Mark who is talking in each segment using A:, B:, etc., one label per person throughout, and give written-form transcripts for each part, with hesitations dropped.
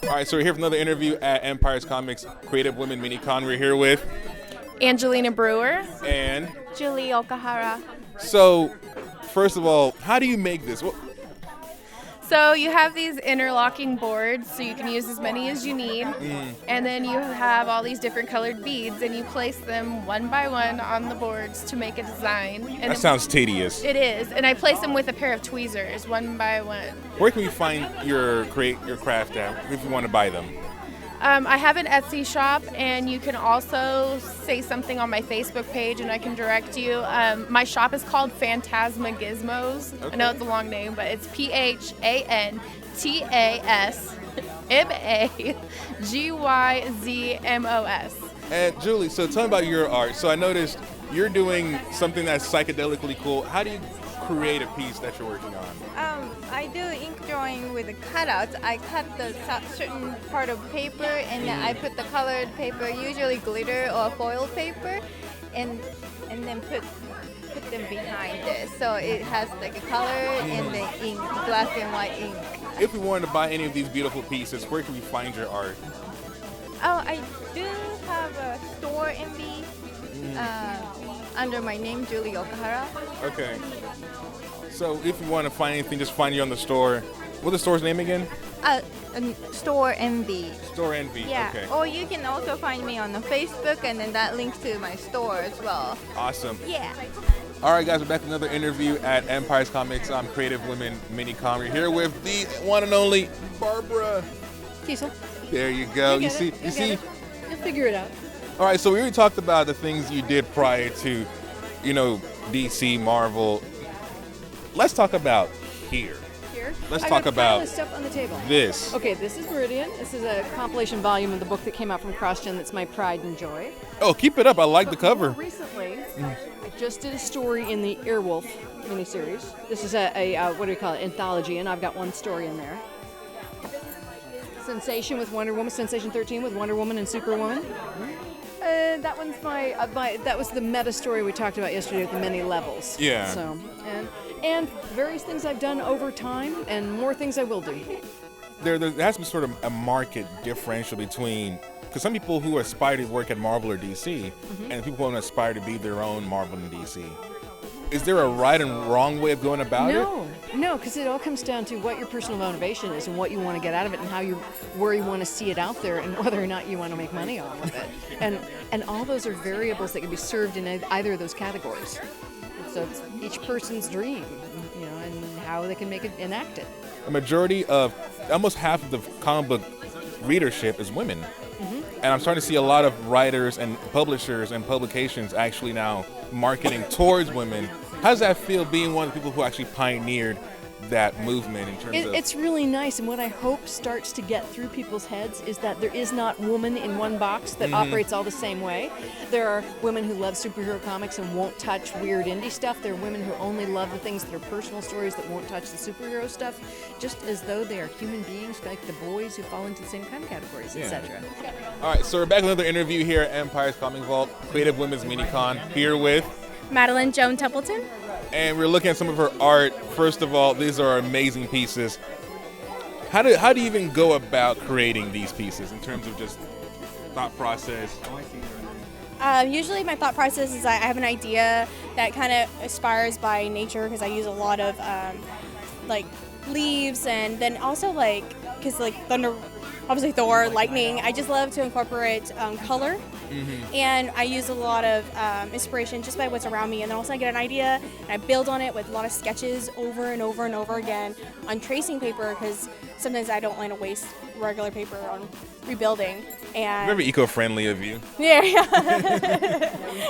A: All right, so we're here for another interview at Empire's Comics Creative Women Mini Con. We're here with
B: Angelina Brewer.
A: and
C: Julie Okahara.
A: so. First of all, how do you make this?
B: So you have these interlocking boards, so you can use as many as you need. And then you have all these different colored beads, and you place them one by one on the boards to make a design. And
A: That sounds tedious.
B: It is, and I place them with a pair of tweezers, one by one.
A: Where can we find your craft at if you want to buy them?
B: I have an Etsy shop, and you can also say something on my Facebook page, and I can direct you. My shop is called Phantasma Gizmos.
A: Okay.
B: I know it's a long name, but it's PHANTASMAGYZMOS.
A: And Julie, so tell me about your art. So I noticed you're doing something that's psychedelically cool. How do you create a piece that you're working on?
C: I do ink drawing with the cutouts. I cut the certain part of paper and then I put the colored paper, usually glitter or foil paper, and then put them behind it. So it has like a color and the ink, black and white ink.
A: If we wanted to buy any of these beautiful pieces, where can we find your art?
C: Oh, I do have a store in under my name, Julie Okahara.
A: Okay. So if you want to find anything, just find you on the store. What's the store's name again?
C: Store Envy.
A: Store Envy.
C: Yeah.
A: Okay.
C: Or you can also find me on the Facebook, and then that links to my store as well.
A: Awesome.
C: Yeah.
A: All right, guys, we're back with another interview at Empire's Comics Creative Women Mini Con. We're here with the one and only Barbara.
D: Cecil.
A: There you go.
D: You
A: see.
D: You'll figure it out.
A: All right, so we already talked about the things you did prior to, DC, Marvel. Let's talk about here.
D: Here.
A: Let's
D: I
A: talk
D: got a
A: about
D: pile of stuff on the table.
A: this.
D: Okay, this is Meridian. This is a compilation volume of the book that came out from CrossGen that's my pride and joy.
A: Oh, keep it up. I like the cover.
D: More recently, I just did a story in the Airwolf miniseries. This is a what do we call it, anthology, and I've got one story in there. Sensation with Wonder Woman, Sensation 13 with Wonder Woman and Superwoman. That one's that was the meta story we talked about yesterday with the many levels.
A: Yeah.
D: So, and various things I've done over time and more things I will do.
A: There has to be sort of a market differential between, because some people who aspire to work at Marvel or DC, and people who aspire to be their own Marvel and DC. Is there a right and wrong way of going about it?
D: No, because it all comes down to what your personal motivation is and what you want to get out of it and where you want to see it out there and whether or not you want to make money off of it. And all those are variables that can be served in either of those categories. So it's each person's dream, and how they can make it enact it.
A: A majority of, almost half of the comic book readership is women. And I'm starting to see a lot of writers and publishers and publications actually now marketing towards women. How does that feel, being one of the people who actually pioneered that movement in terms of...
D: It's really nice, and what I hope starts to get through people's heads is that there is not woman in one box that operates all the same way. There are women who love superhero comics and won't touch weird indie stuff. There are women who only love the things that are personal stories that won't touch the superhero stuff, just as though they are human beings like the boys who fall into the same kind of categories, etc.
A: All right, so we're back with another interview here at Empire's Comic Vault, Creative Women's Mini Con, here with...
B: Madeline Joan Templeton.
A: And we're looking at some of her art. First of all, these are amazing pieces. How do you even go about creating these pieces in terms of just thought process?
E: Usually my thought process is I have an idea that kind of aspires by nature, because I use a lot of like leaves, and then also because thunder, obviously Thor, lightning. I just love to incorporate color. And I use a lot of inspiration just by what's around me, and then also I get an idea and I build on it with a lot of sketches over and over and over again on tracing paper, because sometimes I don't want to waste regular paper on rebuilding. And
A: Very eco-friendly of you.
E: yeah.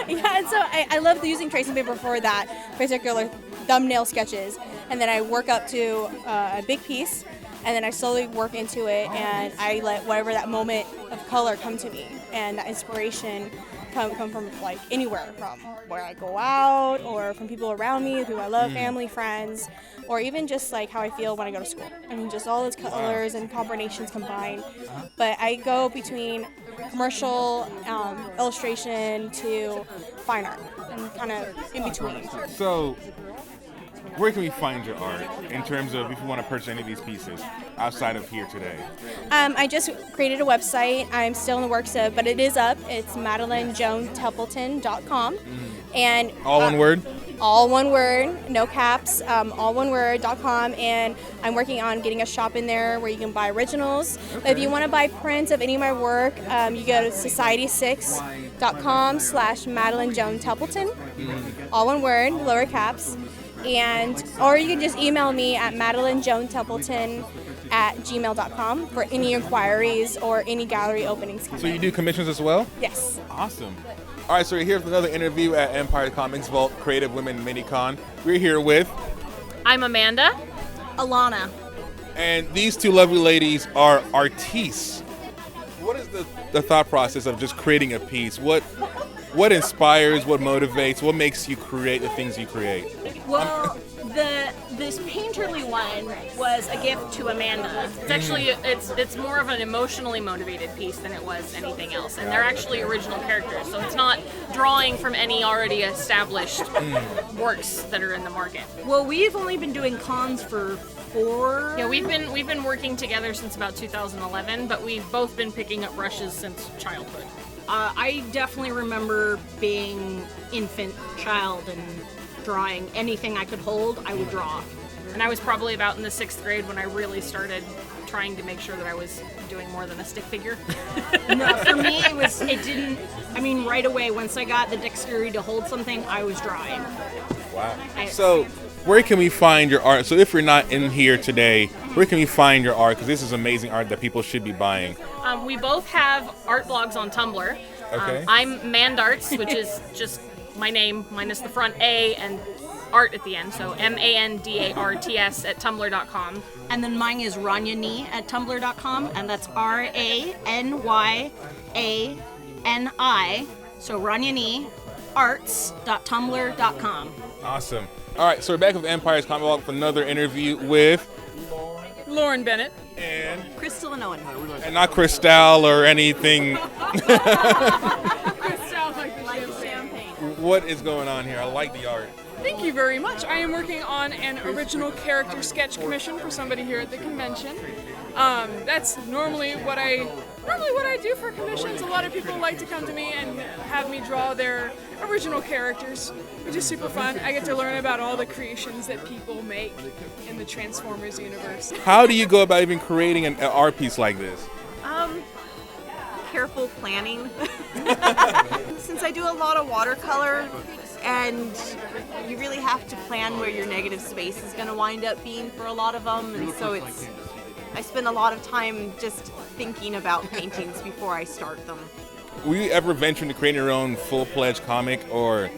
E: And so I love using tracing paper for that particular thumbnail sketches, and then I work up to a big piece, and then I slowly work into it, and I let whatever that moment of color come to me, and that inspiration come from anywhere, from where I go out, or from people around me who I love, family, friends, or even just how I feel when I go to school. I mean, just all those colors and combinations combined. But I go between commercial illustration to fine art, and kind of in between.
A: So, where can we find your art in terms of if you want to purchase any of these pieces outside of here today?
E: I just created a website. I'm still in the works of, but it is up. It's MadelineJoanTempleton.com. And
A: All one word?
E: all one word, no caps, all one word.com. And I'm working on getting a shop in there where you can buy originals. But if you want to buy prints of any of my work, you go to society6.com/MadelineJoanTempleton, all one word, lower caps. And or you can just email me at MadelineJoanTempleton@gmail.com for any inquiries or any gallery openings.
A: So you do commissions as well?
E: Yes.
A: Awesome. All right, so we're here for another interview at Empire Comics Vault Creative Women Mini-Con. We're here with...
F: I'm Amanda.
D: Alana.
A: And these two lovely ladies are artistes. What is the thought process of just creating a piece? What inspires, what motivates, what makes you create the things you create?
F: Well, this painterly one was a gift to Amanda. It's actually it's more of an emotionally motivated piece than it was anything else, and they're actually original characters, so it's not drawing from any already established works that are in the market.
D: Well, we've only been doing cons for 4.
F: Yeah, we've been working together since about 2011, but we've both been picking up brushes since childhood.
D: I definitely remember being infant child and drawing anything I could hold, I would draw.
F: And I was probably about in the 6th grade when I really started trying to make sure that I was doing more than a stick figure.
D: No, for me right away, once I got the dexterity to hold something, I was drawing.
A: Wow. So where can we find your art? So if you're not in here today, where can we find your art? Because this is amazing art that people should be buying.
F: We both have art blogs on Tumblr.
A: Okay.
F: I'm Mandarts, which is just my name minus the front A and art at the end. So MANDARTS at tumblr.com.
D: And then mine is Ranyani at tumblr.com, and that's RANYANI. So Ranyani arts.tumblr.com.
A: Awesome. All right, so we're back with Empire's Comic Vault for another interview with
G: Lauren Bennett.
A: and
D: Crystal and Owen.
A: not Cristal or anything. What is going on here? I like the art.
G: Thank you very much. I am working on an original character sketch commission for somebody here at the convention. That's normally what I do for commissions. A lot of people like to come to me and have me draw their original characters, which is super fun. I get to learn about all the creations that people make in the Transformers universe.
A: How do you go about even creating an art piece like this?
H: Careful planning. Since I do a lot of watercolor, and you really have to plan where your negative space is going to wind up being for a lot of them, and so I spend a lot of time just thinking about paintings before I start them.
A: Will you ever venture into creating your own full-fledged comic or...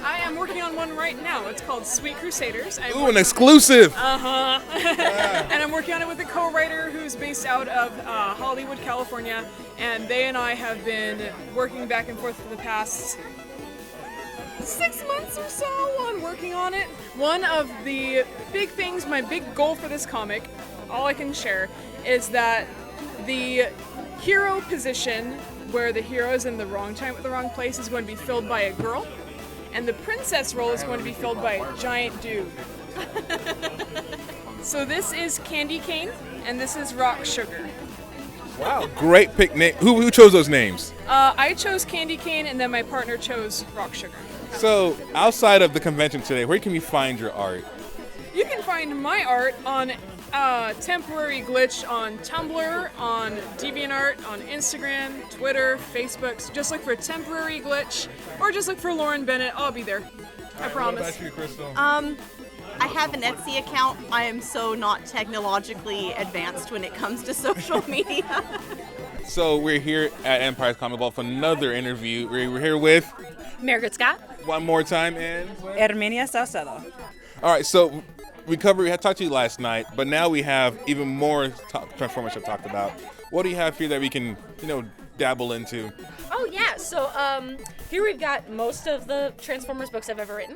G: I am working on one right now. It's called Sweet Crusaders.
A: Ooh, an exclusive!
G: And I'm working on it with a co-writer who's based out of Hollywood, California, and they and I have been working back and forth for the past 6 months or so on working on it. One of the big things, my big goal for this comic, all I can share, is that the hero position, where the hero is in the wrong time at the wrong place, is going to be filled by a girl, and the princess role is going to be filled by a giant dude. So this is Candy Cane, and this is Rock Sugar.
A: Wow, great pick name. Who chose those names?
G: I chose Candy Cane, and then my partner chose Rock Sugar.
A: So, outside of the convention today, where can we find your art?
G: You can find my art on Temporary Glitch on Tumblr, on DeviantArt, on Instagram, Twitter, Facebook. So just look for Temporary Glitch, or just look for Lauren Bennett. I'll be there. I promise.
A: What about you, Crystal?
H: I have an Etsy account. I am so not technologically advanced when it comes to social media.
A: So we're here at Empire's Comic Vault for another interview. We're here with...
F: Margaret Scott.
A: One more time, and...
I: Herminia Saucedo.
A: All right, so we had talked to you last night, but now we have even more Transformers to talk about. What do you have here that we can, dabble into?
J: Oh yeah, so here we've got most of the Transformers books I've ever written.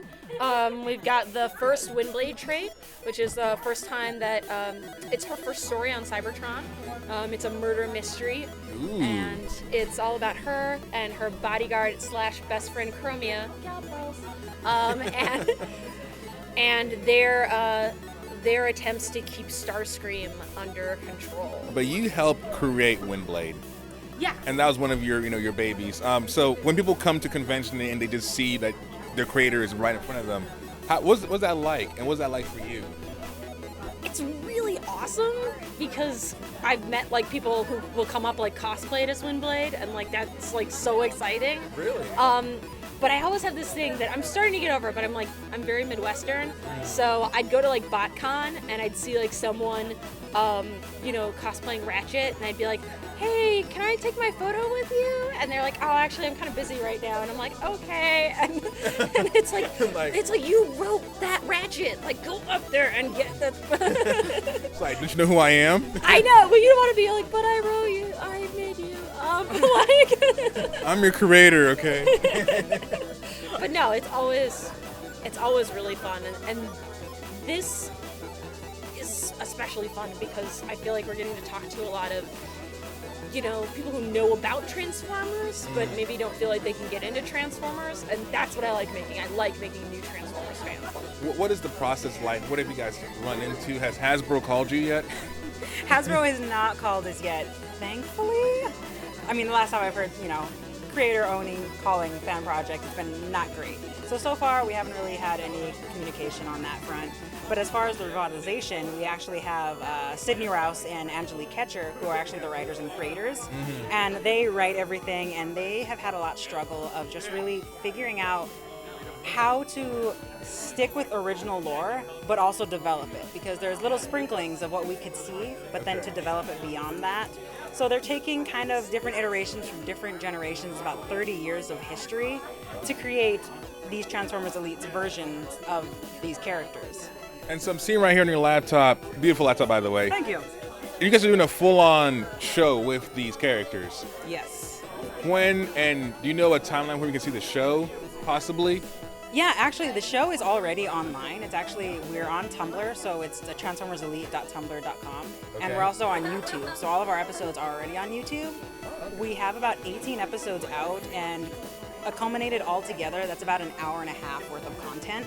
J: We've got the first Windblade trade, which is the first time that it's her first story on Cybertron. It's a murder mystery, and it's all about her and her bodyguard / best friend Chromia. And and their attempts to keep Starscream under control.
A: But you helped create Windblade.
J: Yeah.
A: And that was one of your babies. So when people come to convention and they just see that their creator is right in front of them, what's that like? And what's that like for you?
J: It's really awesome because I've met like people who will come up like cosplayed as Windblade, and like that's like so exciting.
A: Really?
J: But I always have this thing that I'm starting to get over, but I'm very Midwestern. So I'd go to like BotCon and I'd see like someone, cosplaying Ratchet, and I'd be like, hey, can I take my photo with you? And they're like, oh, actually, I'm kind of busy right now. And I'm like, okay. And it's like, you wrote that Ratchet. Like, go up there and get that.
A: It's like, don't you know who I am?
J: I know, but you don't want to be like, but I wrote you, I made you.
A: I'm your creator, okay?
J: But no, it's always really fun, and this is especially fun because I feel like we're getting to talk to a lot of people who know about Transformers, but maybe don't feel like they can get into Transformers, and that's what I like making. I like making new Transformers fans.
A: What is the process like? What have you guys run into? Has Hasbro called you yet?
I: Hasbro has not called us yet, thankfully. I mean, the last time I've heard, creator owning, calling fan project has been not great. So far we haven't really had any communication on that front. But as far as the revitalization, we actually have Sydney Rouse and Angelique Ketcher, who are actually the writers and creators. Mm-hmm. And they write everything, and they have had a lot of struggle of just really figuring out how to stick with original lore, but also develop it, because there's little sprinklings of what we could see, but then to develop it beyond that. So they're taking kind of different iterations from different generations, about 30 years of history, to create these Transformers Elites versions of these characters.
A: And so I'm seeing right here on your laptop, beautiful laptop by the way.
I: Thank you.
A: You guys are doing a full-on show with these characters.
I: Yes.
A: When, and do you know a timeline where we can see the show, possibly?
I: Yeah, actually, the show is already online. We're on Tumblr, so it's the transformerselite.tumblr.com. Okay. And we're also on YouTube, so all of our episodes are already on YouTube. We have about 18 episodes out, and culminated all together, that's about an hour and a half worth of content.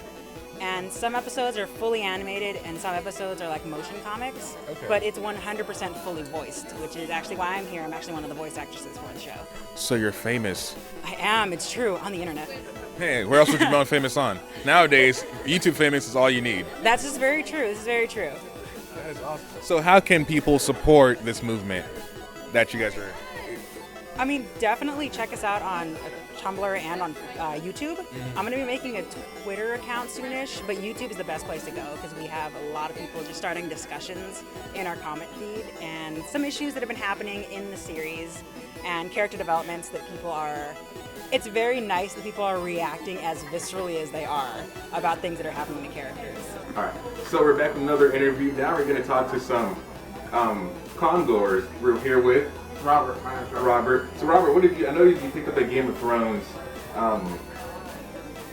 I: And some episodes are fully animated, and some episodes are like motion comics. Okay. But it's 100% fully voiced, which is actually why I'm here. I'm actually one of the voice actresses for the show.
A: So you're famous.
I: I am, it's true, on the internet.
A: Hey, where else would you be famous on? Nowadays, YouTube famous is all you need.
I: That's just very true. This is very true.
A: That is awesome. So how can people support this movement that you guys are...
I: I mean, definitely check us out on Tumblr and on YouTube. Mm-hmm. I'm going to be making a Twitter account soonish, but YouTube is the best place to go because we have a lot of people just starting discussions in our comment feed and some issues that have been happening in the series and character developments that people are... It's very nice that people are reacting as viscerally as they are about things that are happening to characters.
A: All right, so we're back with another interview. Now we're going to talk to some con-goers. We're here with
K: Robert. My name's
A: Robert. So Robert, what did you? I know you picked up a Game of Thrones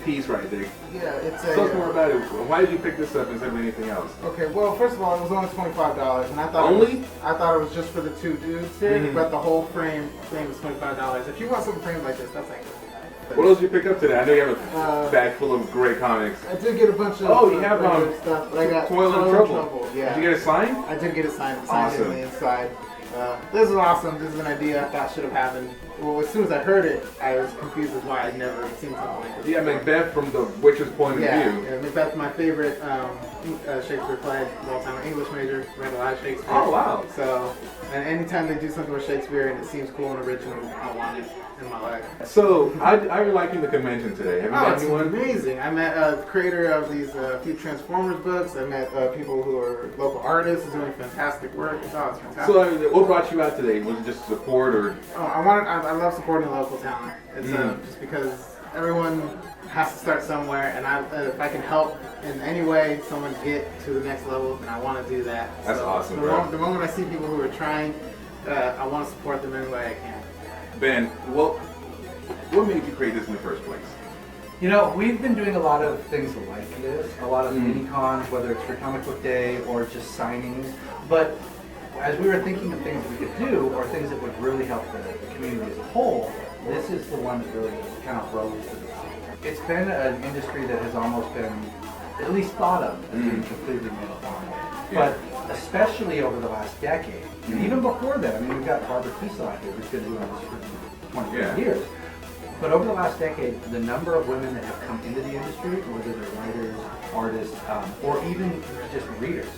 A: piece right there.
K: Yeah, it's a.
A: Tell us more about it. Why did you pick this up instead of anything else?
K: Okay, well, first of all, it was only $25, and I thought I thought it was just for the two dudes here,
A: Mm-hmm.
K: but the whole frame was $25. If you want something framed like this, that's like.
A: What else did you pick up today? I know you have a bag full of great comics.
K: I did get a bunch of.
A: You have
K: stuff, but I got
A: Toil and Trouble.
K: Yeah.
A: Did you get it signed?
K: I did get it signed.
A: Awesome.
K: Signed in the inside. This is awesome. This is an idea I thought should have happened. Well, as soon as I heard it, I was confused as why I'd never seen something like this.
A: Yeah, Macbeth from the Witcher's point of view.
K: Yeah, Macbeth's my favorite Shakespeare play of all time. I'm an English major, read a lot of Shakespeare.
A: Oh, wow.
K: So, and anytime they do something with Shakespeare and it seems cool and original, I want it in my life.
A: So, how are you liking the convention today? Have you met anyone?
K: It's amazing. I met the creator of these few Transformers books. I met people who are local artists doing fantastic work. It's fantastic.
A: So, what brought you out today? Was it just support or?
K: I love supporting local talent. It's just because everyone has to start somewhere, and if I can help in any way someone get to the next level, then I want to do that.
A: That's awesome,
K: The moment I see people who are trying, I want to support them any way I can.
A: Ben, what made you create this in the first place?
L: You know, we've been doing a lot of things like this, a lot of mini cons, whether it's for Comic Book Day or just signings. But as we were thinking of things that we could do, or things that would really help the community as a whole, this is the one that really kind of rose to the top. It's been an industry that has almost been at least thought of as being completely made on. But especially over the last decade, and even before that, I mean, we've got Barbara Kiesel here who's been doing this for 20 years. But over the last decade, the number of women that have come into the industry, whether they're writers, artists, or even just readers,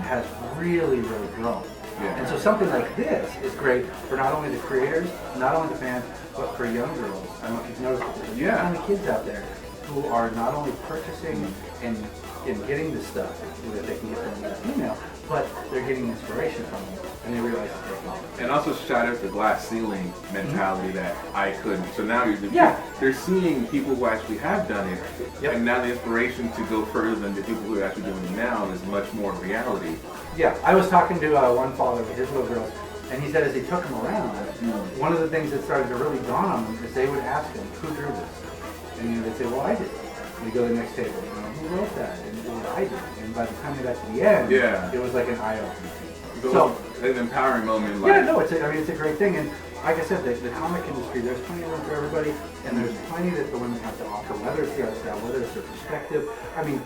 L: has really, really grown. And so something like this is great for not only the creators, not only the fans, but for young girls. I don't know if you've noticed, but there's so many kids out there who are not only purchasing and getting this stuff that they can get from the email, but they're getting inspiration from them, and they realize it's taking off.
M: And also shatters the glass ceiling mentality that I couldn't. So now they're seeing people who actually have done it, and now the inspiration to go further than the people who are actually doing it now is much more reality.
L: Yeah, I was talking to one father with his little girls, and he said as he took them around, one of the things that started to really dawn on them is they would ask him, who drew this? And they'd say, well, I did. And he'd go to the next table, who wrote that? And I did. And by the time they got to the end, it was like an eye-opener.
M: So an empowering moment.
L: It's a great thing. And like I said, the comic industry, there's plenty of room for everybody, and there's plenty that the women have to offer, whether it's the art style, whether it's their perspective. I mean,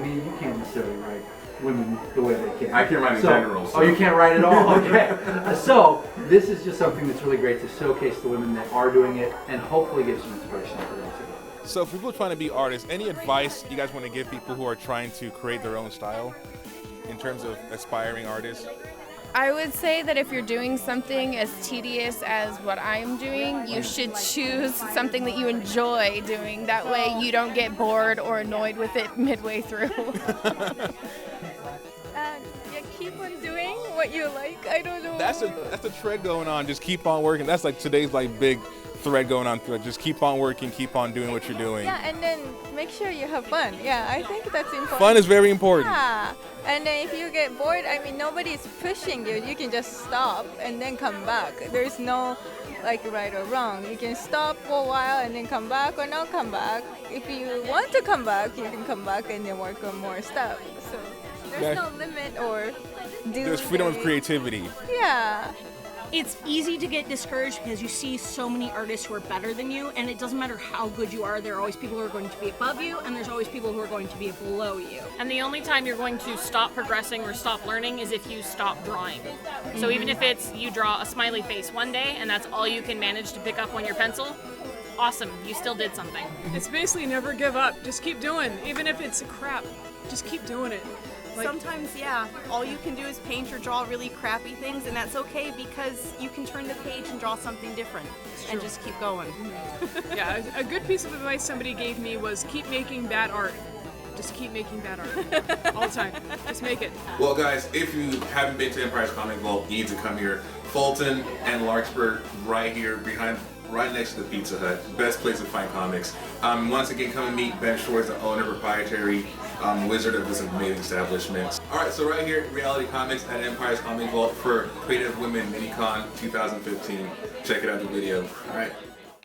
L: me, you can't necessarily write women the way they can.
M: I can't write in general.
L: So. Oh, you can't write at all? Okay. So this is just something that's really great to showcase the women that are doing it and hopefully give some inspiration for them too.
A: So for people trying to be artists, any advice you guys want to give people who are trying to create their own style in terms of aspiring artists?
B: I would say that if you're doing something as tedious as what I'm doing, you should choose something that you enjoy doing. That way you don't get bored or annoyed with it midway through.
C: Keep on doing what you like. I don't know.
A: That's a thread going on. Just keep on working. That's like today's big thread going on. Just keep on working. Keep on doing what you're doing.
C: Yeah, and then make sure you have fun. Yeah, I think that's important.
A: Fun is very important.
C: Yeah, and then if you get bored, nobody's pushing you. You can just stop and then come back. There's no right or wrong. You can stop for a while and then come back or not come back. If you want to come back, you can come back and then work on more stuff. So there's no limit or
A: there's freedom of creativity.
C: Yeah.
J: It's easy to get discouraged because you see so many artists who are better than you, and it doesn't matter how good you are, there are always people who are going to be above you, and there's always people who are going to be below you.
F: And the only time you're going to stop progressing or stop learning is if you stop drawing. So even if it's you draw a smiley face one day and that's all you can manage to pick up on your pencil, awesome, you still did something.
G: It's basically never give up. Just keep doing, even if it's crap. Just keep doing it.
H: Sometimes, all you can do is paint or draw really crappy things, and that's okay because you can turn the page and draw something different and just keep going.
G: Yeah, a good piece of advice somebody gave me was keep making bad art. Just keep making bad art all the time. Just make it.
A: Well, guys, if you haven't been to Empire's Comic Vault, you need to come here. Fulton and Larkspur, right here, right next to the Pizza Hut. Best place to find comics. Once again, come and meet Ben Shores, the owner, proprietary wizard of this amazing establishment. Alright, so right here, Reality Comics at Empire's Comic Vault for Creative Women Minicon 2015. Check it out, the video. Alright.